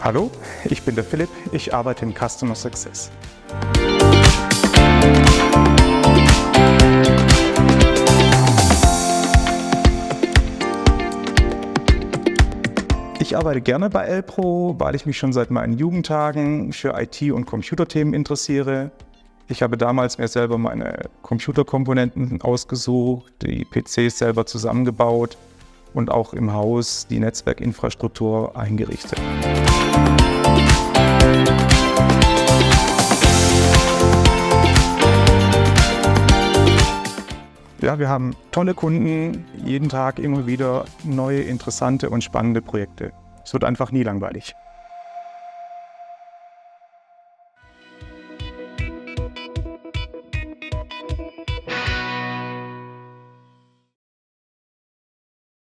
Hallo, ich bin der Philipp, ich arbeite im Customer Success. Ich arbeite gerne bei Elpro, weil ich mich schon seit meinen Jugendtagen für IT- und Computerthemen interessiere. Ich habe damals mir selber meine Computerkomponenten ausgesucht, die PCs selber zusammengebaut und auch im Haus die Netzwerkinfrastruktur eingerichtet. Ja, wir haben tolle Kunden, jeden Tag immer wieder neue, interessante und spannende Projekte. Es wird einfach nie langweilig.